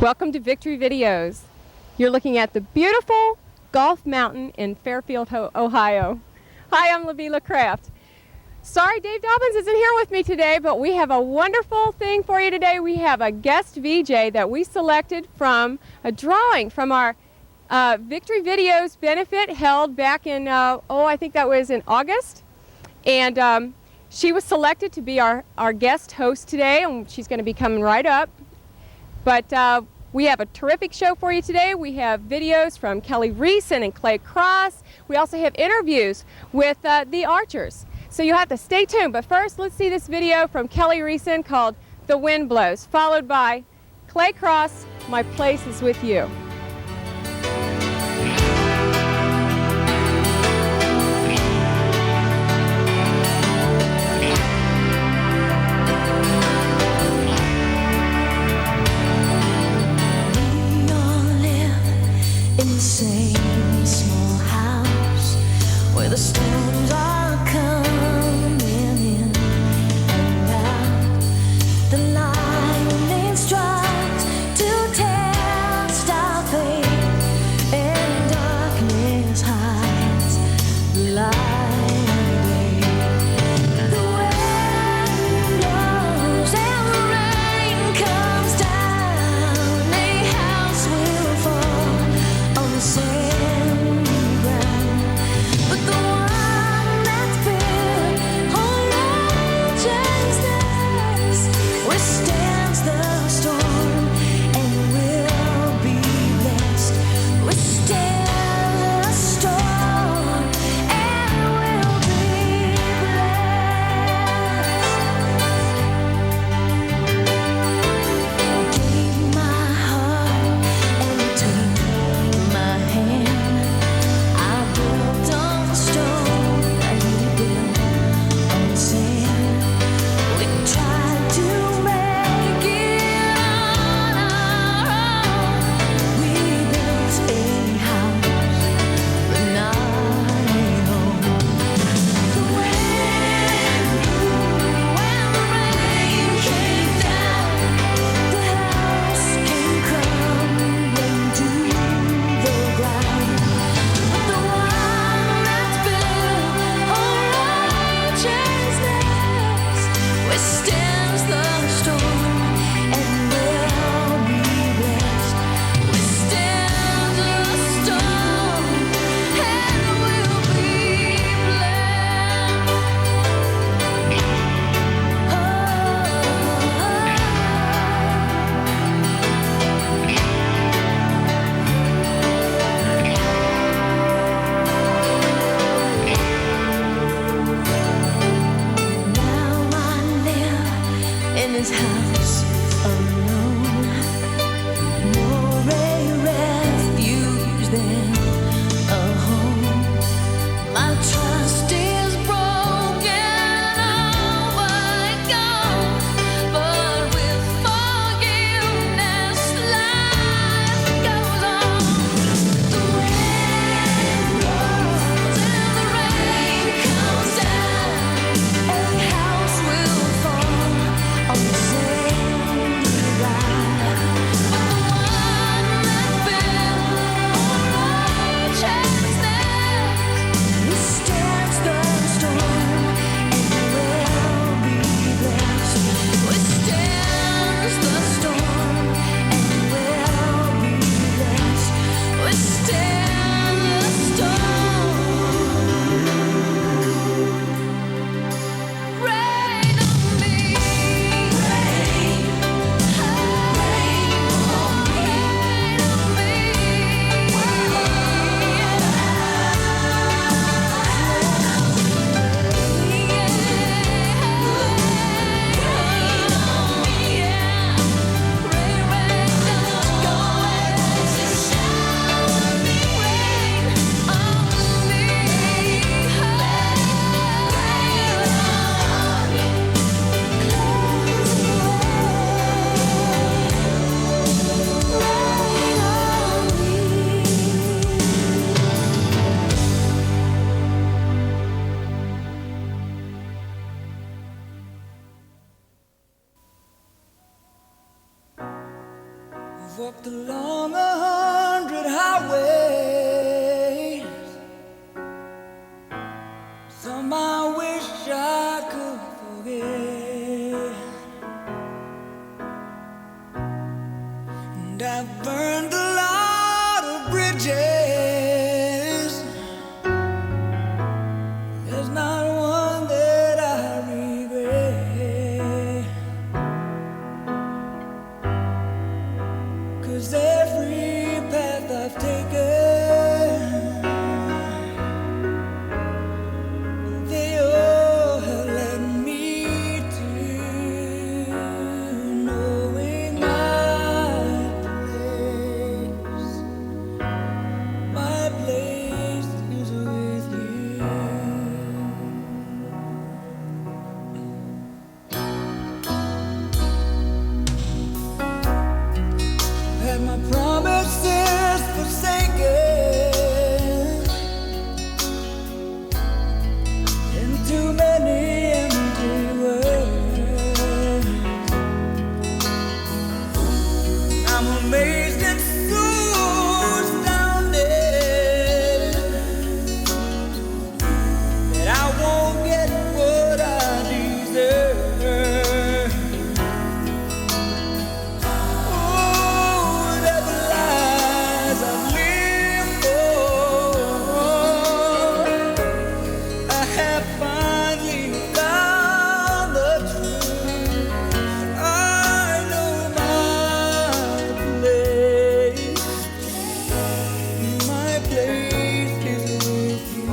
Welcome to Victory Videos. You're looking at the beautiful Golf Mountain in Fairfield, Ohio. Hi, I'm Lavila Craft. Sorry Dave Dobbins isn't here with me today, but we have a wonderful thing for you today. We have a guest VJ that we selected from a drawing from our Victory Videos benefit held back in, I think that was in August. And she was selected to be our guest host today, and she's going to be coming right up. But we have a terrific show for you today. We have videos from Kelly Reeson and Clay Cross. We also have interviews with the archers. So you'll have to stay tuned. But first, let's see this video from Kelly Reeson called The Wind Blows, followed by Clay Cross, My Place Is With You. Same small house where the storms are coming in and out. The lightning strikes to test our faith, and darkness hides the light of day. The wind blows and the rain comes down. A house will fall on the sandy ground, but the one that's built on righteousness withstands the storm and will be blessed. Withstand the storm and will be blessed. Gave my heart and took my hand. I built on stone, and he built on sand. We tried to make it on our own. We built a house, but not a home. The wind blew and the rain came down. The house came crumbling to the ground. But the one that's built on righteousness withstands the storm and will be blessed. Withstands the storm and will be blessed. Now I live in this house alone, more a refuge than a home. My trust is broken, overcome, but with forgiveness, life goes on. The wind blows and the rain comes down. A house will fall on the sandy ground. walked along 100 highways. Some I wish I could forget. And I've burned a lot of bridges. There's not one that I regret. 'Cause every path I've taken, they all have led me to knowing my place is with you. Had my promises forsaken in too many empty words. I'm amazed and so astounded that I won't get what I deserve. Whatever lies I've lived for, I have finally found the truth. I know my place is with you.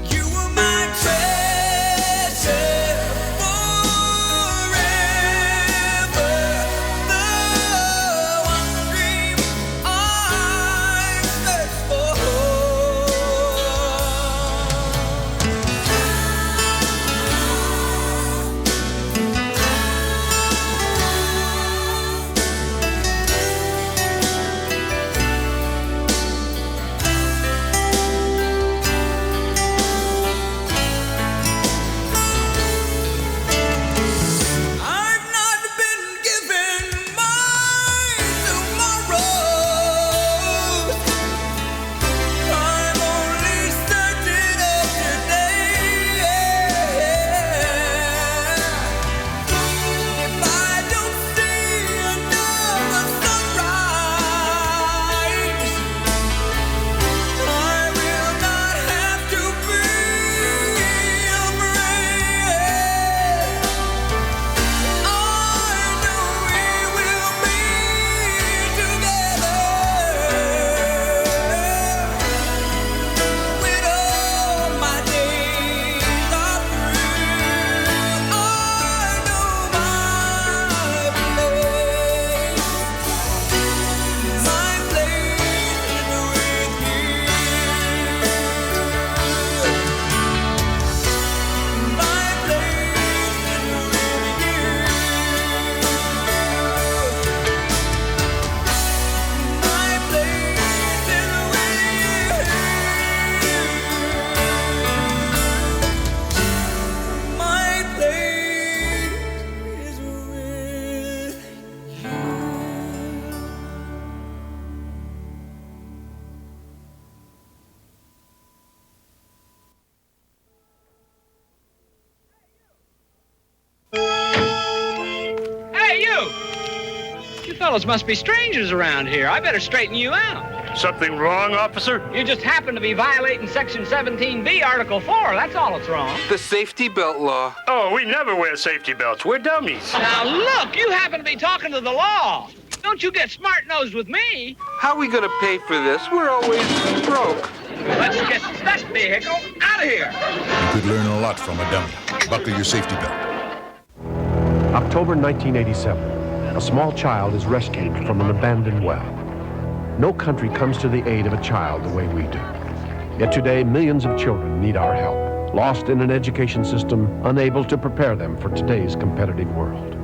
You were my treasure forever, the one dream I searched for. I've not been given my tomorrow. I'm only certain of today. If I don't see another sunrise, I will not have to be afraid. I know we will be together when all my days are through. I know my place is with you. My place is with you. My place is with you. My place is with you. Hey, you! You fellows must be strangers around here. I better straighten you out. Something wrong, officer? You just happen to be violating Section 17B, Article 4. That's all that's wrong. The safety belt law. Oh, we never wear safety belts. We're dummies. Now, look, you happen to be talking to the law. Don't you get smart-nosed with me. How are we gonna pay for this? We're always broke. Let's get that vehicle out of here. You could learn a lot from a dummy. Buckle your safety belt. October 1987. A small child is rescued from an abandoned well. No country comes to the aid of a child the way we do. Yet today, millions of children need our help, lost in an education system unable to prepare them for today's competitive world.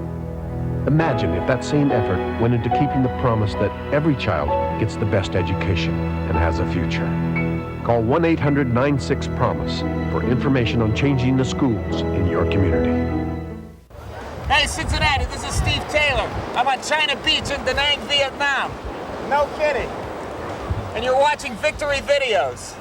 Imagine if that same effort went into keeping the promise that every child gets the best education and has a future. Call 1-800-96-PROMISE for information on changing the schools in your community. Hey, Cincinnati, this is Steve Taylor. I'm on China Beach in Da Nang, Vietnam. No kidding. And you're watching Victory Videos.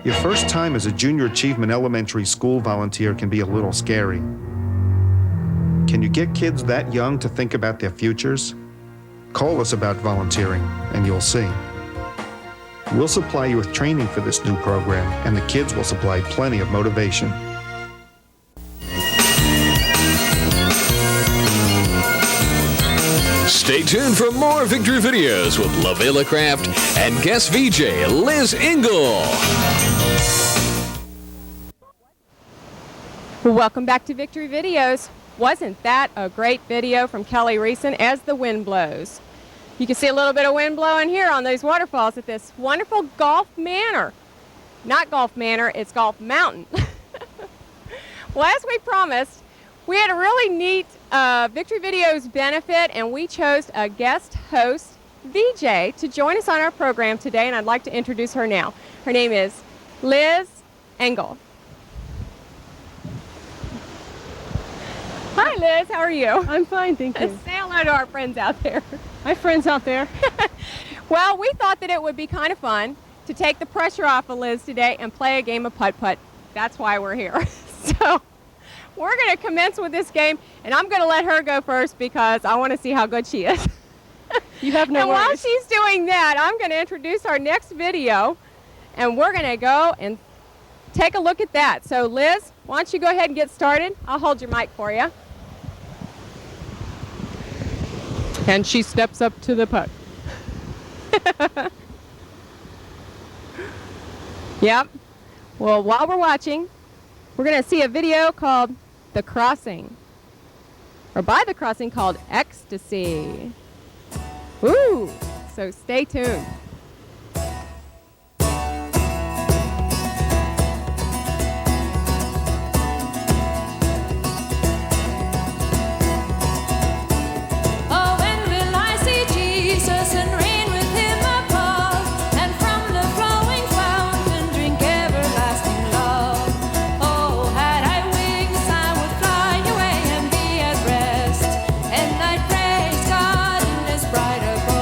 Your first time as a Junior Achievement Elementary School volunteer can be a little scary. Can you get kids that young to think about their futures? Call us about volunteering, and you'll see. We'll supply you with training for this new program, and the kids will supply plenty of motivation. Stay tuned for more Victory Videos with Lavela Craft and guest VJ Liz Engel. Welcome back to Victory Videos. Wasn't that a great video from Kelly Reeson as the wind blows? You can see a little bit of wind blowing here on those waterfalls at this wonderful Golf Manor. Not Golf Manor, it's Golf Mountain. Well, as we promised, we had a really neat Victory Videos benefit, and we chose a guest host, VJ, to join us on our program today, and I'd like to introduce her now. Her name is Liz Engel. Hi, Liz. How are you? I'm fine, thank you. Say hello to our friends out there. My friends out there. Well, we thought that it would be kind of fun to take the pressure off of Liz today and play a game of putt-putt. That's why we're here. So we're going to commence with this game, and I'm going to let her go first because I want to see how good she is. You have no And worries. while she's doing that, I'm going to introduce our next video, and we're going to go and take a look at that. So, Liz, why don't you go ahead and get started? I'll hold your mic for you. And she steps up to the putt. Yep. Well, while we're watching, we're going to see a video called The Crossing, or by The Crossing, called Ecstasy. Ooh, so stay tuned. Oh, when will I see Jesus and reign with him above, and from the flowing fountain drink everlasting love? Oh, had I wings, I would fly away and be at rest, and I'd praise God in his bright abode.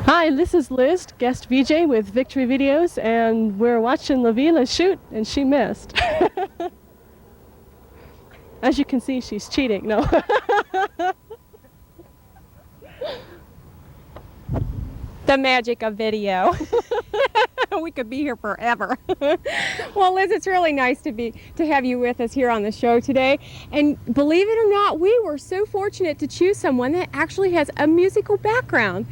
Hi, this is Liz, guest VJ with Victory Videos, and we're watching Lavila shoot, and she missed. As you can see, she's cheating. No. The magic of video. We could be here forever. Well, Liz, it's really nice to have you with us here on the show today. And believe it or not, we were so fortunate to choose someone that actually has a musical background.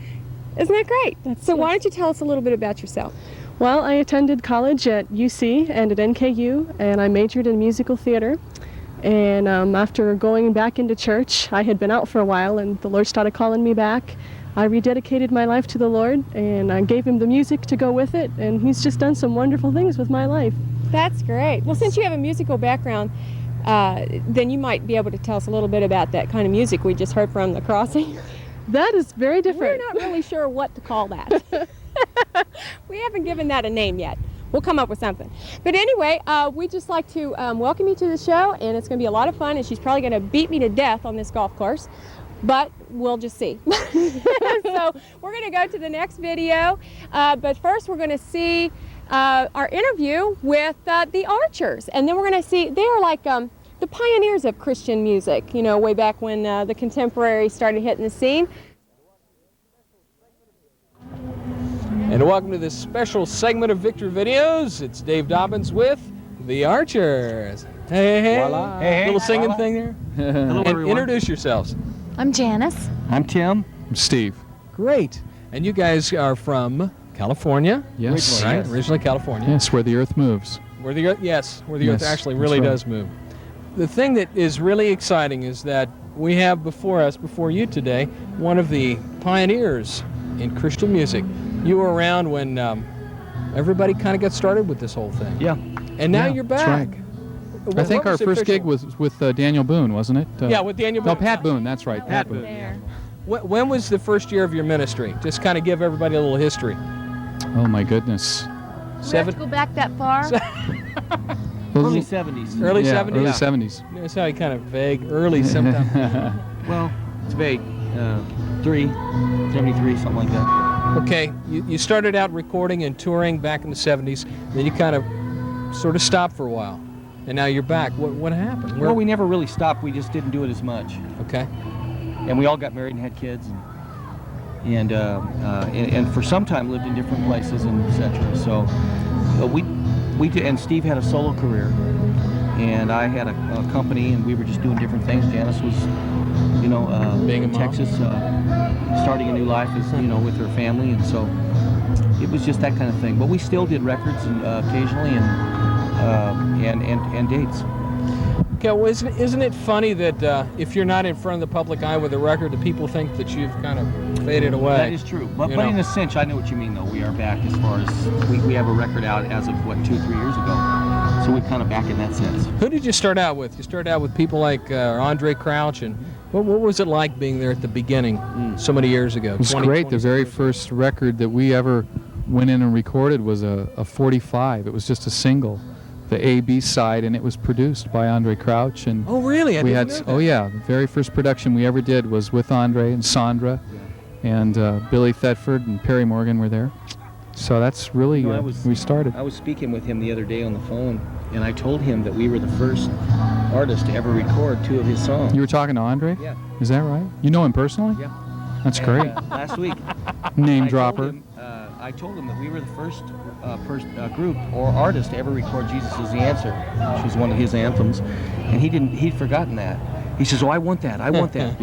Isn't that great? So why don't you tell us a little bit about yourself? Well, I attended college at UC and at NKU, and I majored in musical theater. And after going back into church, I had been out for a while, and the Lord started calling me back. I rededicated my life to the Lord, and I gave him the music to go with it, and he's just done some wonderful things with my life. That's great. Well, since you have a musical background, then you might be able to tell us a little bit about that kind of music we just heard from The Crossing. That is very different. We're not really sure what to call that. We haven't given that a name yet. We'll come up with something. But anyway, we'd just like to welcome you to the show, and it's going to be a lot of fun, and she's probably going to beat me to death on this golf course. But we'll just see. So we're going to go to the next video. But first we're going to see our interview with the Archers. And then we're going to see, they are like the pioneers of Christian music, you know, way back when the contemporary started hitting the scene. And welcome to this special segment of Victory Videos. It's Dave Dobbins with the Archers. Hey, hey, Voila. Hey, little singing voila. thing there. Hello, And everyone. introduce yourselves. I'm Janice. I'm Tim. I'm Steve. Great. And you guys are from California? Yes. Right? Yes. Originally California. Yes, where the earth moves. Where the earth, yes, where the earth Yes, actually that's really right. does move. The thing that is really exciting is that we have before you today, one of the pioneers in Christian music. You were around when everybody kind of got started with this whole thing. Yeah. And now Yeah, you're that's back. right. I think our first gig was with Daniel Boone, wasn't it? Yeah, with Daniel Boone. No, Pat Boone, that's right. Pat Boone. There. When was the first year of your ministry? Just kind of give everybody a little history. Oh, my goodness. Do we have to go back that far? Early 70s. Early Yeah, 70s? early 70s. It's how kind of vague. Early sometime. Well, it's vague. 73, something like that. Okay, you started out recording and touring back in the 70s. Then you kind of sort of stopped for a while. And now you're back. What happened? Well, we never really stopped. We just didn't do it as much. Okay. And we all got married and had kids, and for some time lived in different places and etc. So we did, and Steve had a solo career, and I had a company, and we were just doing different things. Janice was, Being a in mom. Texas, starting a new life as with her family, and so it was just that kind of thing. But we still did records and occasionally, and dates. Okay, well, isn't it funny that if you're not in front of the public eye with a record, the people think that you've kind of faded away? That is true. But You in know. a cinch, I know what you mean, though. We are back as far as we have a record out as of 2 or 3 years ago. So we're kind of back in that sense. Who did you start out with? You started out with people like Andre Crouch, and what was it like being there at the beginning so many years ago? It was 20, great. The 20 very years ago? first record that we ever went in and recorded was a 45. It was just a single, the A-B side, and it was produced by Andre Crouch. And Oh, really? I we didn't had, know that. oh yeah, the very first production we ever did was with Andre and Sandra, and Billy Thetford and Perry Morgan were there. So that's really we started. I was speaking with him the other day on the phone, and I told him that we were the first artist to ever record 2 of his songs. You were talking to Andre? Yeah. Is that right? You know him personally? Yeah. That's And, great. Last week. Name I dropper. I told him that we were the first group or artist to ever record "Jesus Is the Answer," which was one of his anthems, and he'd forgotten that. He says, "Oh, I want that. I want that."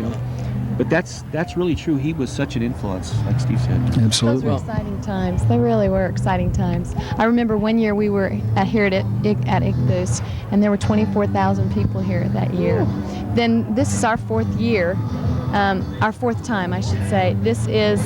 But that's really true. He was such an influence, like Steve said. Absolutely. Those were exciting times. They really were exciting times. I remember one year we were here at Ichthus, and there were 24,000 people here that year. Then this is our 4th year, our 4th time, I should say. This is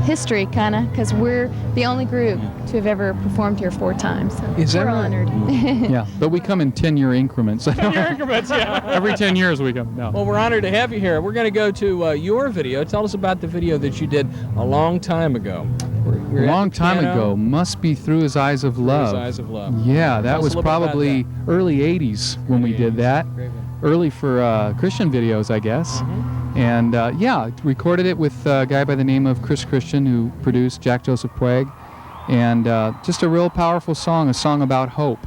history, kind of, because we're the only group to have ever performed here 4 times. So Is that we're right? honored. Yeah, but we come in 10-year increments. 10-year increments, yeah. Every 10 years we come. No. Well, we're honored to have you here. We're going to go to your video. Tell us about the video that you did a long time ago. A long time ago, Must Be Through His Eyes of Love. Through His Eyes of Love. Yeah, Tell that us was a little bit about probably early 80s when we did that. Great. Early for Christian videos, I guess. And yeah, recorded it with a guy by the name of Chris Christian, who produced Jack Joseph Puig. And just a real powerful song, a song about hope.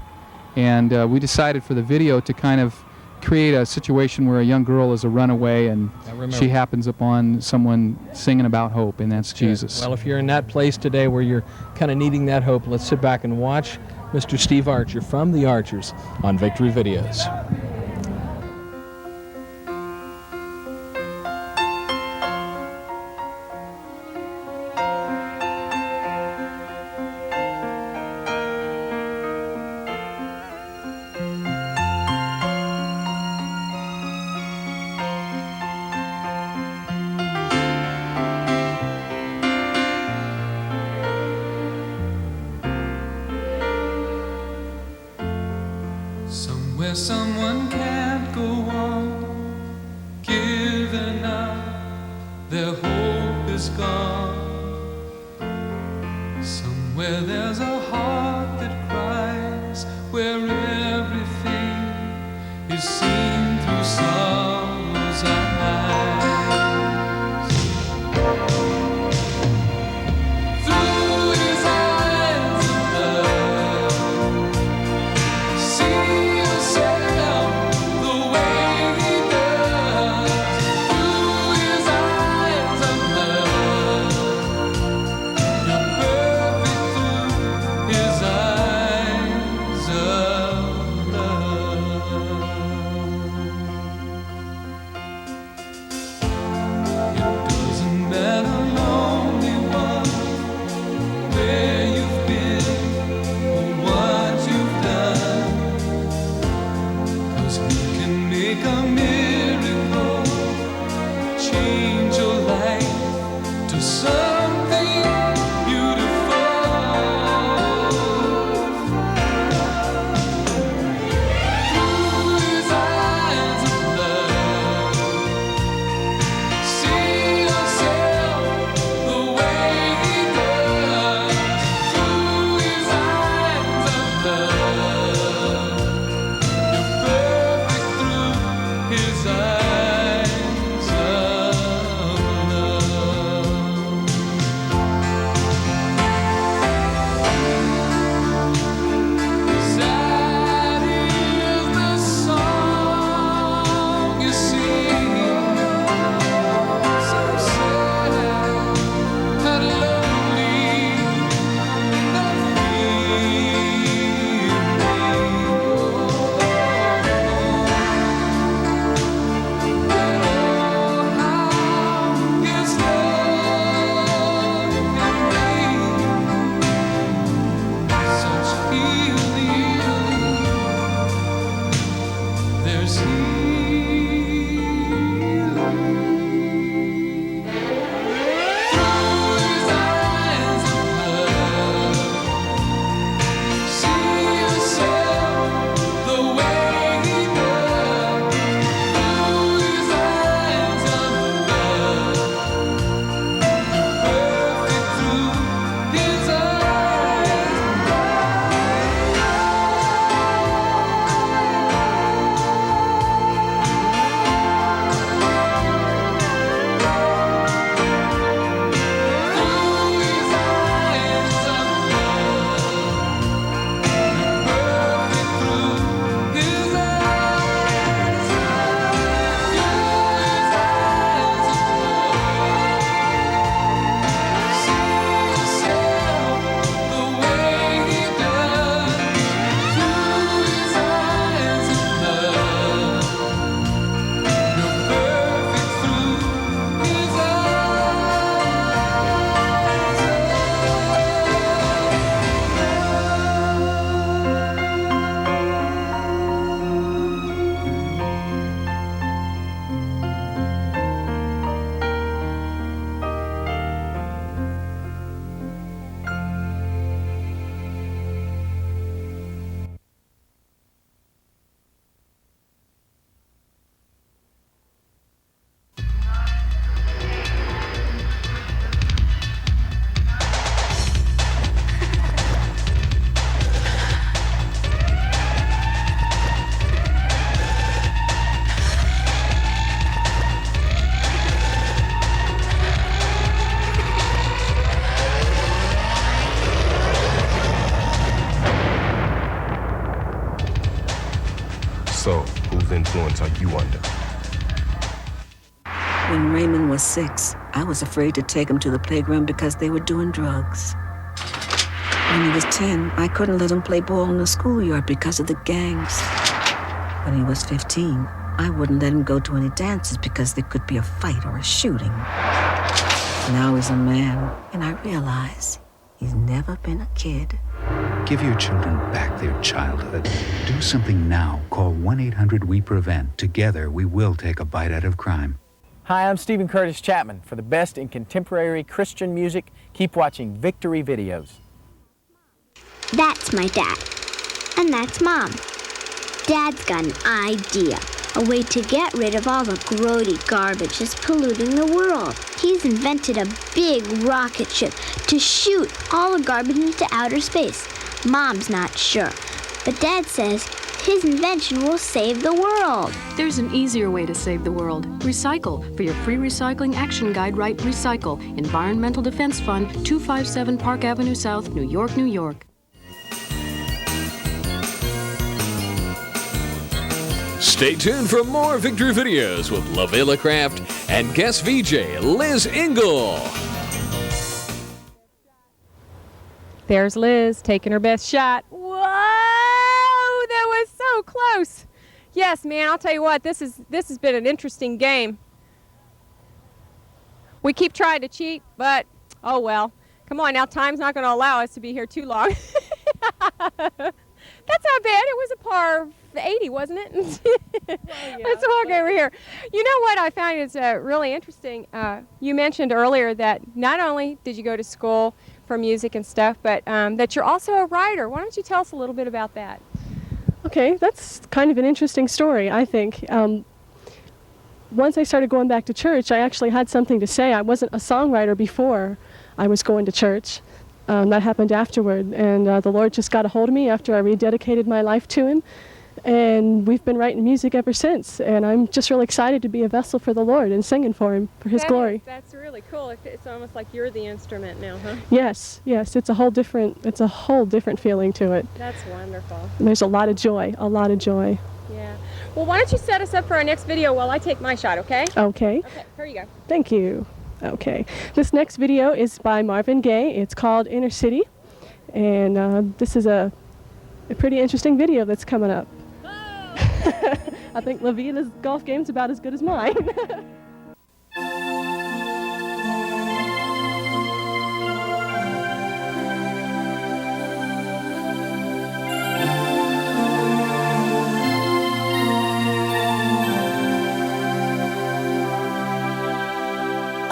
And we decided for the video to kind of create a situation where a young girl is a runaway and she happens upon someone singing about hope, and that's Jesus. Well, if you're in that place today where you're kind of needing that hope, let's sit back and watch Mr. Steve Archer from The Archers on Victory Videos. Somewhere someone can't go on, giving up, their hope is gone. Somewhere there's a heart that cries, where everything is seen through sorrow's eyes. Through his eyes of love, see yourself the way he does. Through his eyes of love, you're perfect through his eyes of love. It doesn't matter, lonely one, where you've been or what you've done, 'cause he can make a miracle, change your life to something beautiful. Through his eyes of love, see yourself the way he does. Through his eyes of love, you're perfect through his eyes of love. When Raymond was 6, I was afraid to take him to the playground because they were doing drugs. When he was 10, I couldn't let him play ball in the schoolyard because of the gangs. When he was 15, I wouldn't let him go to any dances because there could be a fight or a shooting. Now he's a man, and I realize he's never been a kid. Give your children back their childhood. Do something now. Call 1-800-WE-PREVENT. Together, we will take a bite out of crime. Hi, I'm Stephen Curtis Chapman. For the best in contemporary Christian music, keep watching Victory Videos. That's my dad. And that's Mom. Dad's got an idea. A way to get rid of all the grody garbage that's polluting the world. He's invented a big rocket ship to shoot all the garbage into outer space. Mom's not sure, but Dad says his invention will save the world. There's an easier way to save the world. Recycle. For your free recycling action guide, write Recycle. Environmental Defense Fund, 257 Park Avenue South, New York, New York. Stay tuned for more Victory Videos with LaVela Craft and guest VJ Liz Engel. There's Liz taking her best shot. Whoa, that was so close. Yes, man, I'll tell you what, this has been an interesting game. We keep trying to cheat, but oh well. Come on now, time's not going to allow us to be here too long. That's not bad. It was a par 80, wasn't it? Let's walk over here. You know what I found is really interesting? You mentioned earlier that not only did you go to school for music and stuff, but that you're also a writer. Why don't you tell us a little bit about that? Okay, that's kind of an interesting story, I think. Once I started going back to church, I actually had something to say. I wasn't a songwriter before I was going to church. That happened afterward, and the Lord just got a hold of me after I rededicated my life to Him, and we've been writing music ever since, and I'm just really excited to be a vessel for the Lord and singing for Him, for His glory. That's really cool. It's almost like you're the instrument now, huh? Yes, it's a whole different feeling to it. That's wonderful. And there's a lot of joy. Yeah. Well, why don't you set us up for our next video while I take my shot, okay? Okay. Okay, here you go. Thank you. Okay. This next video is by Marvin Gaye. It's called Inner City. And this is a pretty interesting video that's coming up. I think Lavina's golf game's about as good as mine.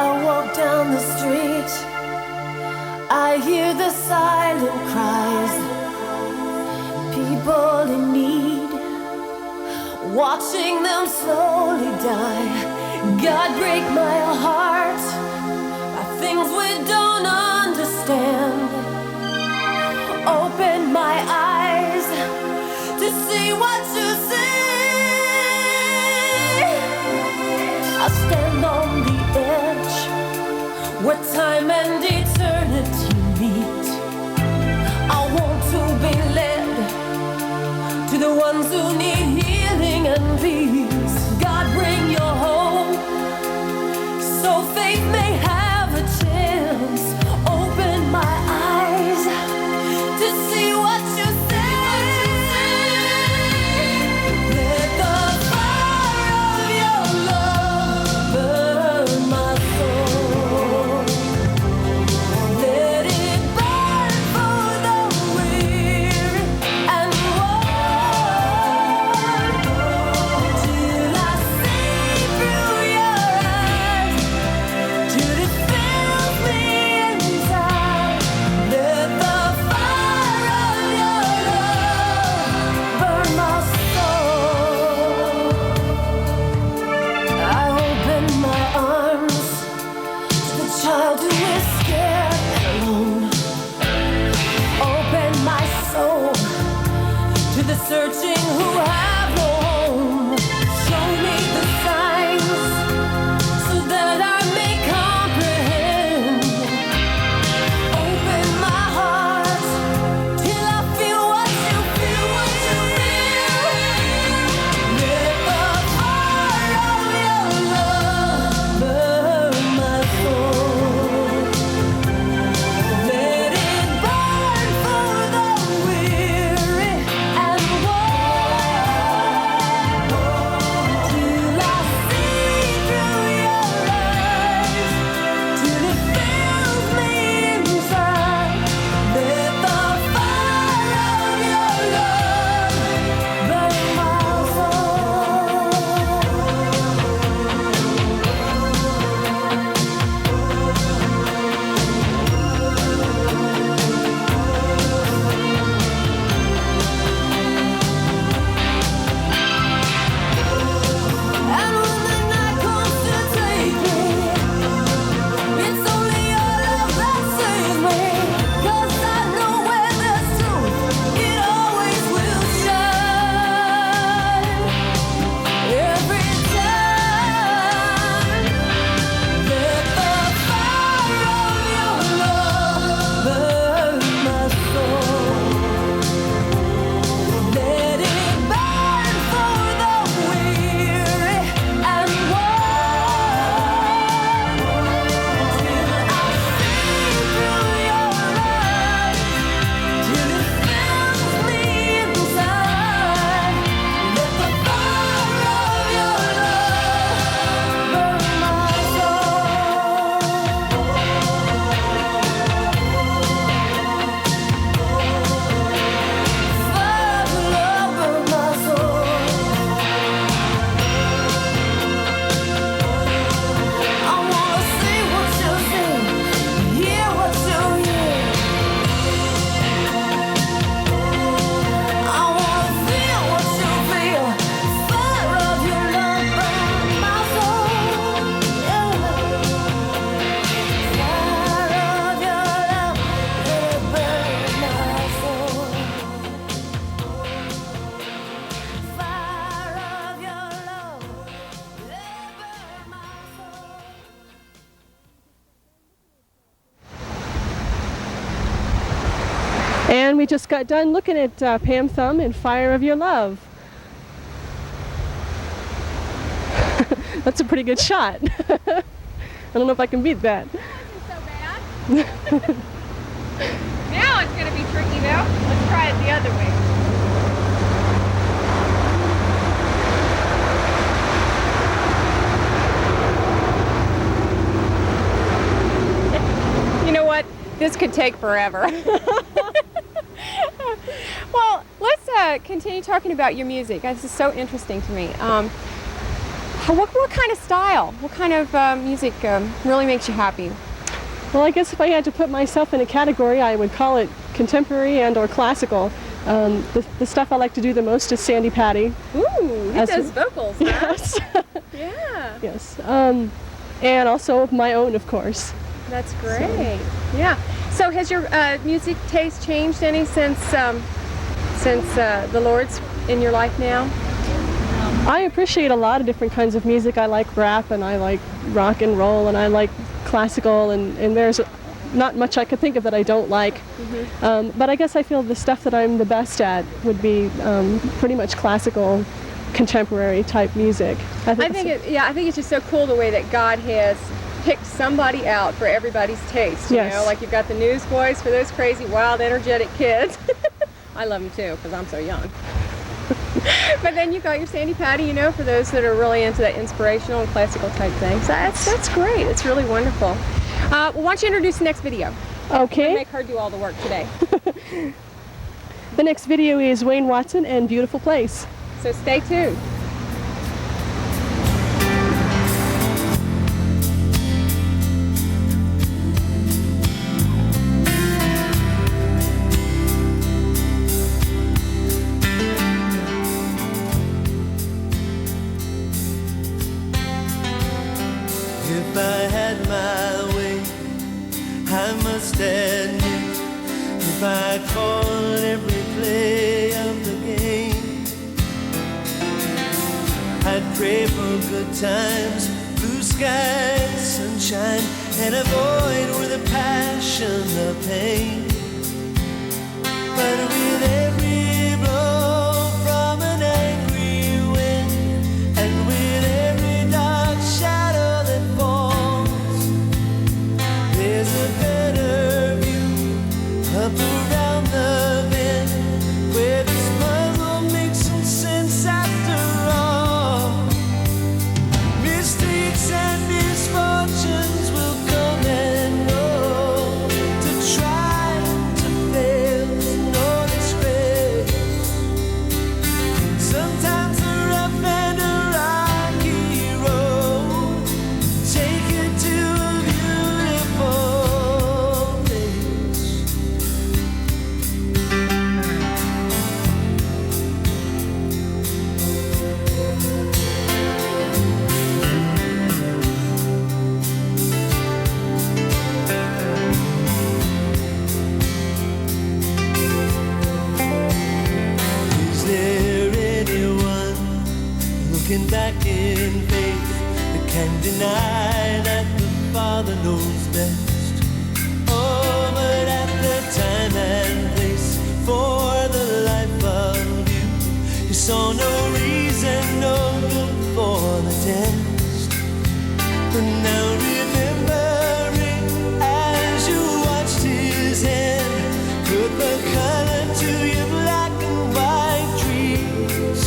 I walk down the street, I hear the silent cries, people in need, watching them slowly die. God, break my heart by things we don't understand. Open my eyes to see what you see. I stand on the edge where time and eternity meet. I want to be led to the ones who need healing and peace. God, bring your hope so faith may have a chance. Open my eyes to see what you say. Let the fire of your love burn my soul. Let it burn for the weary and worn, till I see through your eyes, till it fills me inside. Let the fire of your love burn my soul. I open my arms to the child who is scared and alone. Open my soul to the searching who have no home. Show me the signs so that I may comprehend. Open my heart till I feel what you feel, Let the fire of your love burn And we just got done looking at Pam Thumb and Fire of Your Love. That's a pretty good shot. I don't know if I can beat that. Now it's going to be tricky though. Let's try it the other way. You know what? This could take forever. Well, let's continue talking about your music. This is so interesting to me. What kind of style, what kind of music really makes you happy? Well, I guess if I had to put myself in a category, I would call it contemporary and or classical. The stuff I like to do the most is Sandy Patty. Ooh, he does vocals, huh? Yes. Yeah. Yes. And also my own, of course. That's great. Yeah. So has your music taste changed any since the Lord's in your life now? I appreciate a lot of different kinds of music. I like rap and I like rock and roll and I like classical and there's not much I could think of that I don't like. Mm-hmm. But I guess I feel the stuff that I'm the best at would be pretty much classical, contemporary type music. I think it's just so cool the way that God has picked somebody out for everybody's taste. You Yes. know, like you've got the newsboys for those crazy, wild, energetic kids. I love them too because I'm so young. But then you've got your Sandy Patty, you know, for those that are really into that inspirational and classical type thing. So that's great. It's really wonderful. Well, why don't you introduce the next video? Okay. Make her do all the work today. The next video is Wayne Watson and Beautiful Place. So stay tuned. If I had my way, I must admit, if I called every play of the game, I'd pray for good times, blue skies, sunshine, and avoid with a passion the pain. But with every blow from an angry wind, and with every dark shadow that falls, there's a better view up around the bend, where this puzzle makes some sense after all. Mistakes and misfortunes will come and go. To try to fail is no disgrace. Sometimes a rough and a rocky road take you to a beautiful place. Is there anyone looking back in faith that can deny that the Father knows best? Oh, but at the time and place for the life of you, you saw no reason, no good for the test. But now remembering as you watched his hand put the color to your black and white dreams.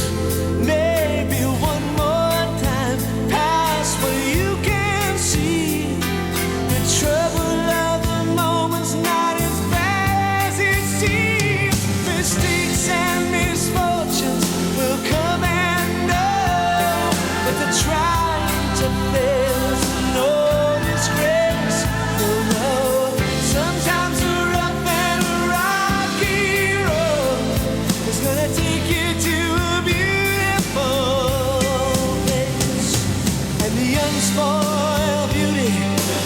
Maybe one more time, pass where you can see the trouble of the moment's not as bad as it seems. Mistakes and misfortunes will come and go, but the trying to fail is no disgrace. No, no. Sometimes a rough and a rocky road is gonna take you to a beautiful place. And the unspoiled beauty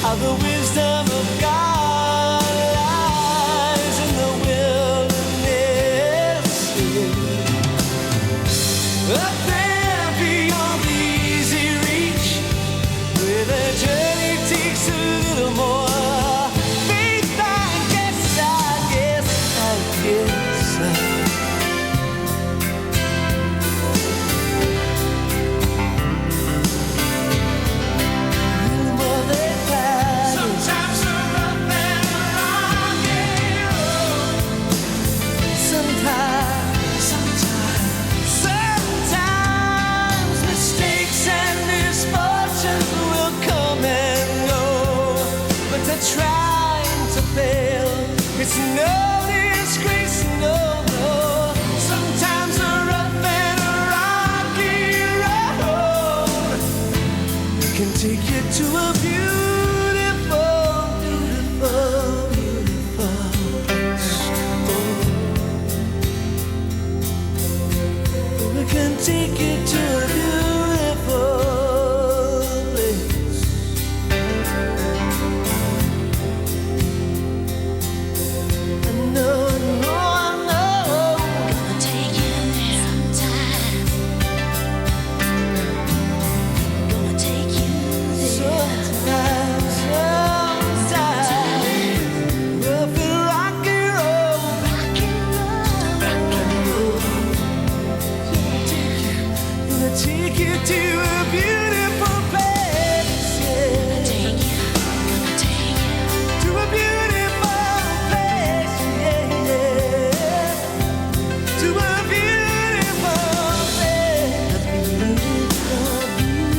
of the wisdom of God lies in the wilderness. Up there beyond the easy reach, where the journey takes a little more faith, I guess. It's no disgrace, no, no. Sometimes a rough and a rocky road can take you to a beautiful, beautiful, beautiful place. Oh, we can take you to a beautiful place. I know, I know, I know. Gonna take you there sometime. Gonna take you there sometime, sometime. Rough and rocky road, rocky road. Gonna take you to a beautiful place. Yeah. To a beautiful place. Yeah, yeah. To a beautiful place. A beautiful,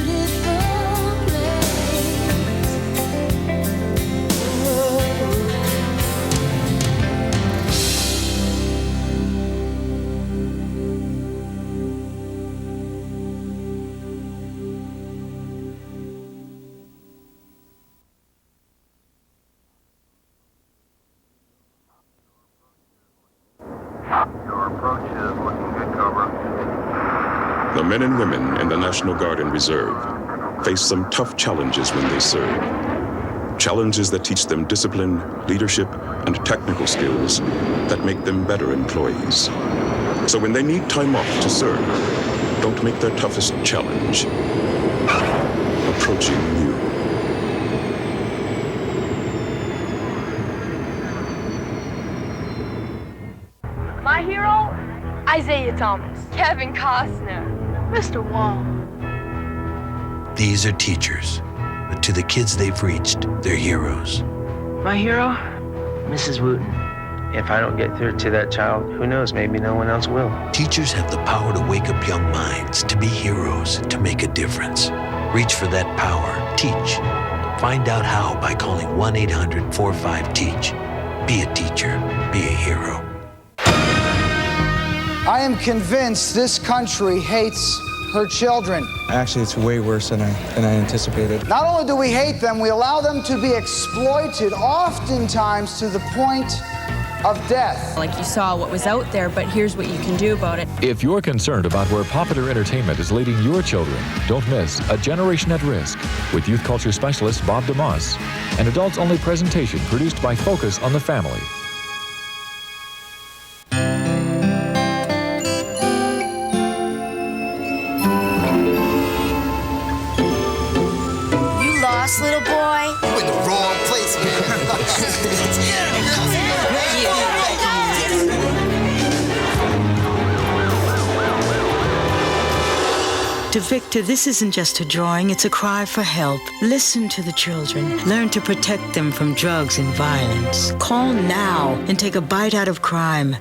beautiful The men and women in the National Guard and Reserve face some tough challenges when they serve. Challenges that teach them discipline, leadership, and technical skills that make them better employees. So when they need time off to serve, don't make their toughest challenge approaching you. My hero, Isaiah Thomas, Kevin Costner, Mr. Wong. These are teachers, but to the kids they've reached, they're heroes. My hero, Mrs. Wooten. If I don't get through to that child, who knows, maybe no one else will. Teachers have the power to wake up young minds, to be heroes, to make a difference. Reach for that power. Teach. Find out how by calling 1-800-45-TEACH. Be a teacher. Be a hero. I am convinced this country hates her children. Actually, it's way worse than I anticipated. Not only do we hate them, we allow them to be exploited, oftentimes to the point of death. Like you saw what was out there, but here's what you can do about it. If you're concerned about where popular entertainment is leading your children, don't miss A Generation at Risk with youth culture specialist Bob DeMoss, an adults-only presentation produced by Focus on the Family. You lost, little boy? You in the wrong place, man. To Victor, this isn't just a drawing, it's a cry for help. Listen to the children. Learn to protect them from drugs and violence. Call now and take a bite out of crime.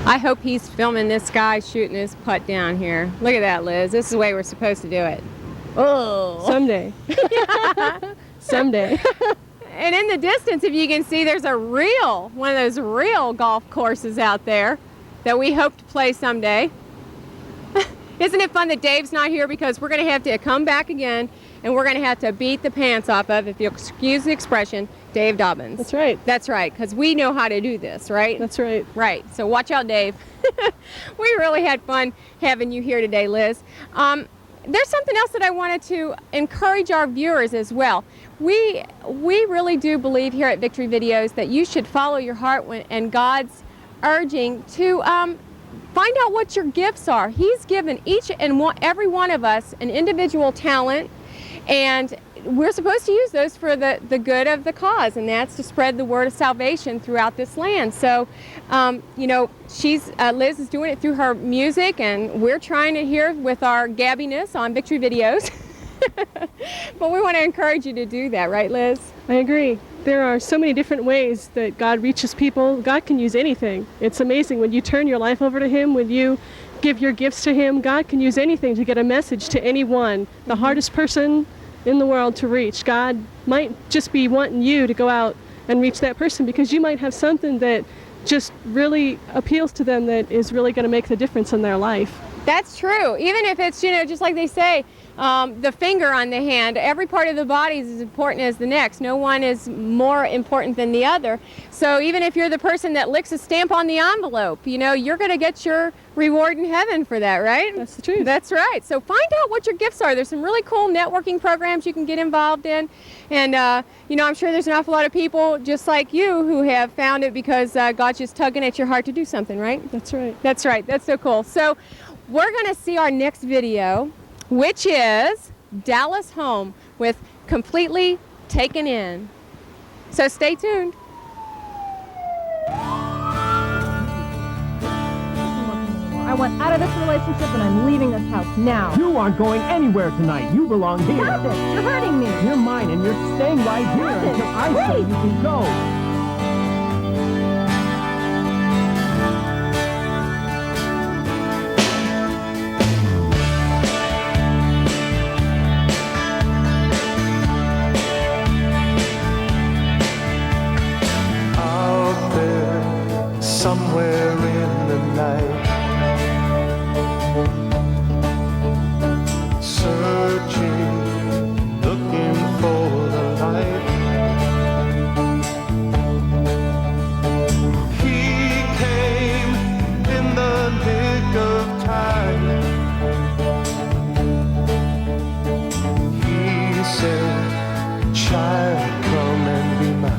I hope he's filming this guy shooting his putt down here. Look at that, Liz. This is the way we're supposed to do it. Oh. Someday. Someday. And in the distance, if you can see, there's one of those real golf courses out there that we hope to play someday. Isn't it fun that Dave's not here, because we're going to have to come back again and we're going to have to beat the pants off of, if you'll excuse the expression, Dave Dobbins. That's right. That's right, because we know how to do this, right? That's right. Right, so watch out, Dave. We really had fun having you here today, Liz. There's something else that I wanted to encourage our viewers as well. We really do believe here at Victory Videos that you should follow your heart and God's urging to find out what your gifts are. He's given each and every one of us an individual talent, and we're supposed to use those for the good of the cause, and that's to spread the word of salvation throughout this land. So, you know, Liz is doing it through her music, and we're trying it here with our gabbiness on Victory Videos. But we want to encourage you to do that, right, Liz? I agree. There are so many different ways that God reaches people. God can use anything. It's amazing when you turn your life over to Him, when you give your gifts to Him. God can use anything to get a message to anyone. The hardest person in the world to reach. God might just be wanting you to go out and reach that person because you might have something that just really appeals to them that is really going to make the difference in their life. That's true. Even if it's, just like they say, the finger on the hand, every part of the body is as important as the next. No one is more important than the other. So even if you're the person that licks a stamp on the envelope, you're going to get your reward in heaven for that, right? That's the truth. That's right. So find out what your gifts are. There's some really cool networking programs you can get involved in. And, I'm sure there's an awful lot of people just like you who have found it because God's just tugging at your heart to do something, right? That's right. That's right. That's so cool. So we're going to see our next video, which is Dallas Home with Completely Taken In. So stay tuned. I want out of this relationship and I'm leaving this house now. You aren't going anywhere tonight. You belong here. Stop it! You're hurting me. You're mine and you're staying right here Stop it. until I say you can go. Somewhere in the night, searching, looking for the light. He came in the nick of time. He said, child, come and be mine.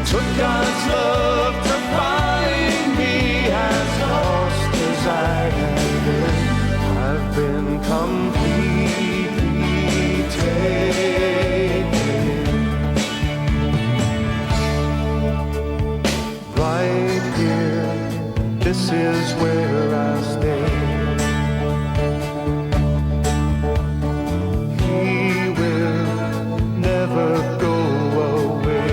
Took God's love to find me as lost as I have been. I've been completely taken. Right here, this is where I stay. He will never go away.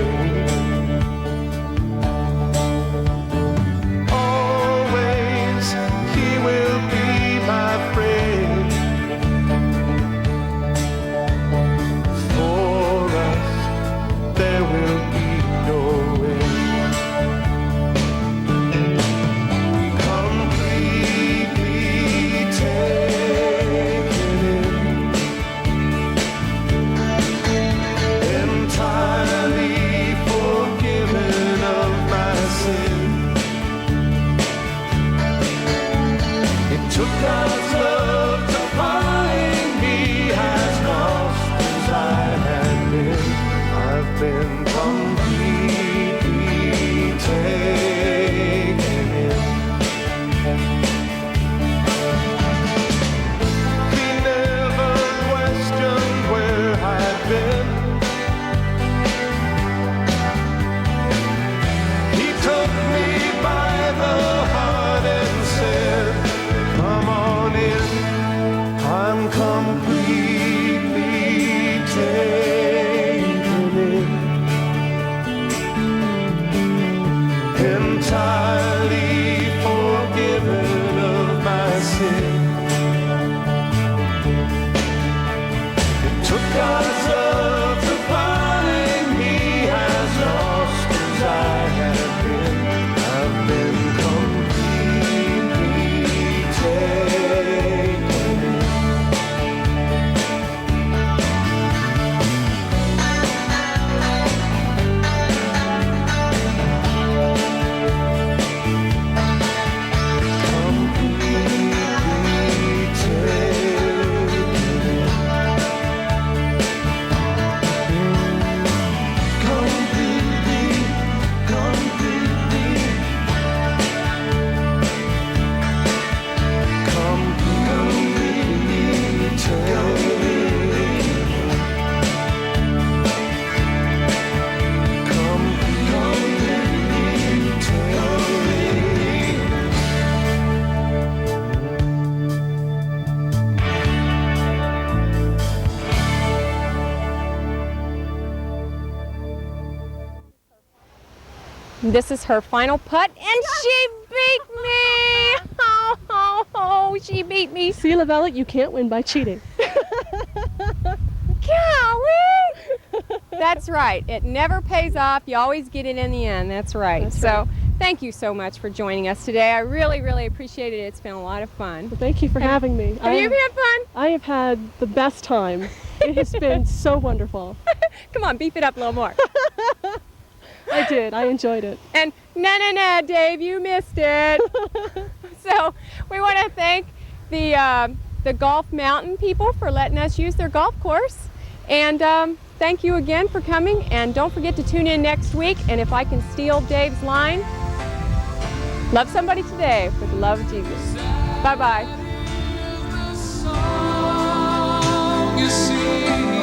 This is her final putt, and she beat me! Oh, she beat me. See, Lavella, you can't win by cheating. Golly! That's right. It never pays off. You always get it in the end. That's right. That's right. Thank you so much for joining us today. I really, really appreciate it. It's been a lot of fun. Well, thank you for having me. Have you had fun? I have had the best time. It has been so wonderful. Come on, beef it up a little more. I did. I enjoyed it. And no, Dave, you missed it. So we want to thank the Golf Mountain people for letting us use their golf course. And thank you again for coming. And don't forget to tune in next week. And if I can steal Dave's line, love somebody today with the love of Jesus. Bye-bye. You see